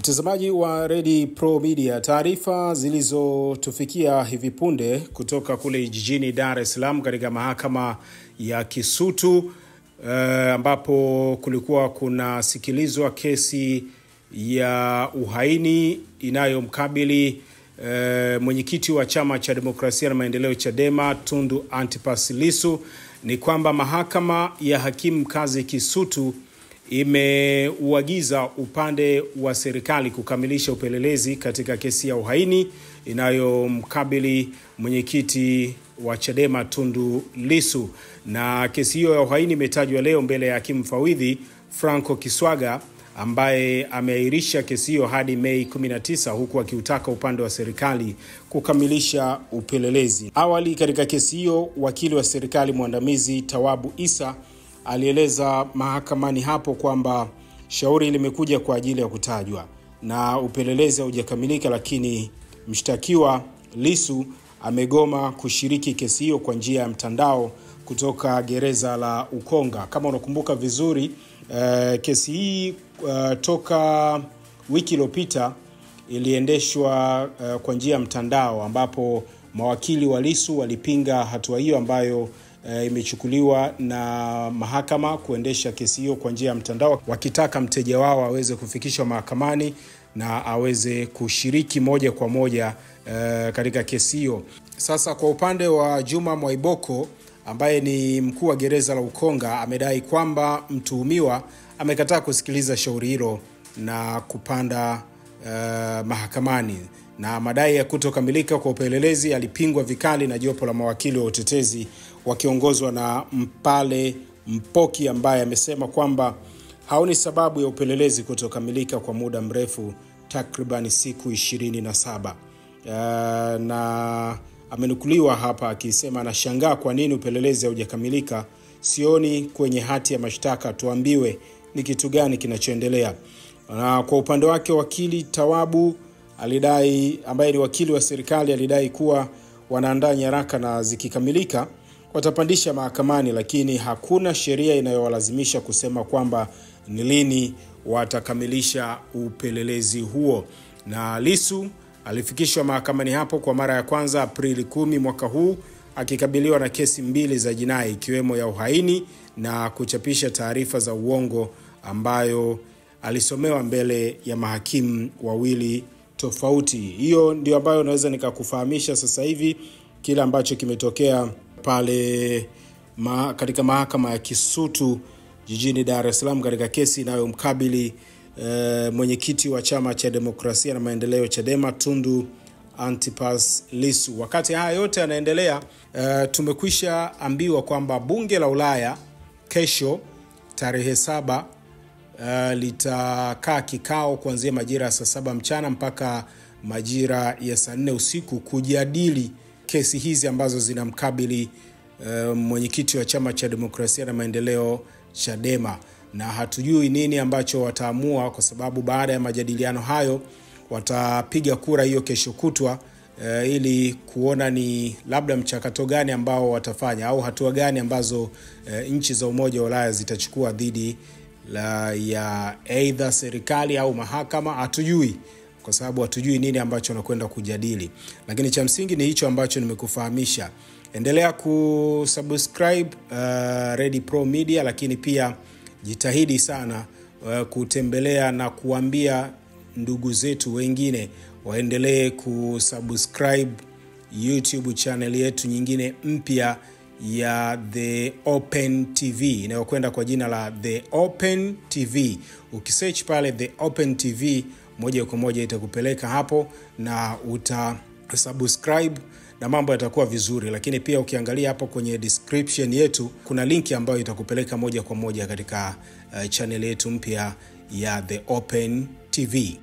Mtazamaji wa Ready Pro Media, taarifa zilizotufikia hivi punde kutoka kule jijini Dar es Salaam katika mahakama ya Kisutu ambapo kulikuwa kuna sikilizwa kesi ya uhaini inayomkabili mwenyekiti wa Chama cha Demokrasia na Maendeleo Chadema Tundu Antipas Lissu, ni kwamba mahakama ya hakimu mkazi Kisutu imeuagiza upande wa serikali kukamilisha upelelezi katika kesi ya uhaini inayomkabili mwenyekiti wa Chadema Tundu Lissu. Na kesi hiyo ya uhaini imetajwa leo mbele ya hakimu mfawidhi Franco Kiswaga, ambaye ameahirisha kesi hiyo hadi Mei 19 huku akiutaka upande wa serikali kukamilisha upelelezi. Awali katika kesi hiyo, wakili wa serikali mwandamizi Tawabu Isa alieleza mahakamani hapo kwamba shauri limekuja kwa ajili ya kutajwa na upelelezi haujakamilika, lakini mshtakiwa Lissu amegoma kushiriki kesi hiyo kwa njia ya mtandao kutoka gereza la Ukonga. Kama unakumbuka vizuri, kesi hii toka wiki iliyopita iliendeshwa kwa njia ya mtandao, ambapo mawakili wa Lissu walipinga hatua hiyo ambayo imechukuliwa na mahakama kuendesha kesi hiyo kwa njia ya mtandao, wakitaka mteja wao aweze kufikishwa mahakamani na aweze kushiriki moja kwa moja katika kesi hiyo. Sasa kwa upande wa Juma Mwaiboko ambaye ni mkuu wa gereza la Ukonga, amedai kwamba mtuhumiwa amekataa kusikiliza shauri hilo na kupanda mahakamani, na madai ya kutokamilika kwa upelelezi yalipingwa vikali na jopo la mawakili wa utetezi wakiongozwa na Mpale Mpoki, ambaye amesema kwamba haoni sababu ya upelelezi kutokamilika kwa muda mrefu, takriban siku 27. Na amenukuliwa hapa akisema anashangaa kwa nini upelelezi haujakamilika. Sioni kwenye hati ya mashtaka, tuambiwe ni kitu gani kinachoendelea. Na kwa upande wake wakili Tawabu alidai, ambaye ni wakili wa serikali, alidai kuwa wanaandaa nyaraka na zikikamilika watapandisha mahakamani, lakini hakuna sheria inayowalazimisha kusema kwamba ni lini watakamilisha upelelezi huo. Na Lissu alifikishwa mahakamani hapo kwa mara ya kwanza Aprili 10 mwaka huu, akikabiliwa na kesi 2 za jinai, ikiwemo ya uhaini na kuchapisha taarifa za uongo, ambayo alisomewa mbele ya mahakimu wawili tofauti. Hiyo ndio ambayo naweza nikakufahamisha sasa hivi kile ambacho kimetokea pale katika mahakama ya Kisutu jijini Dar es Salaam katika kesi inayomkabili mwenyekiti wa Chama cha Demokrasia na Maendeleo Chadema Tundu Antipas Lissu. Wakati haya yote yanaendelea, tumekwisha ambiwa kwamba bunge la Ulaya kesho tarehe 7 litakaa kikao kuanzia majira ya saa 7 mchana mpaka majira ya saa 4 usiku kujadili kesi hizi ambazo zinamkabili mwenyekiti wa Chama cha Demokrasia na Maendeleo Chadema. Na hatujui nini ambacho wataamua, kwa sababu baada ya majadiliano hayo watapiga kura hiyo kesho kutwa ili kuona ni labda mchakato gani ambao watafanya au hatua gani ambazo nchi za Umoja wa Ulaya zitachukua dhidi ya either serikali au mahakama. Hatujui, kwa sababu hatujui nini ambacho wanakwenda kujadili, lakini cha msingi ni hicho ambacho nimekufahamisha. Endelea kusubscribe Ready Pro Media, lakini pia jitahidi sana kutembelea na kuambia ndugu zetu wengine waendelee kusubscribe YouTube channel yetu nyingine mpya ya The Open TV inayokwenda kwa jina la The Open TV. Ukisearch pale The Open TV, moja kwa moja itakupeleka hapo na utasubscribe na mambo yatakuwa vizuri. Lakini pia ukiangalia hapo kwenye description yetu kuna linki ambayo itakupeleka moja kwa moja katika channel yetu mpya ya The Open TV.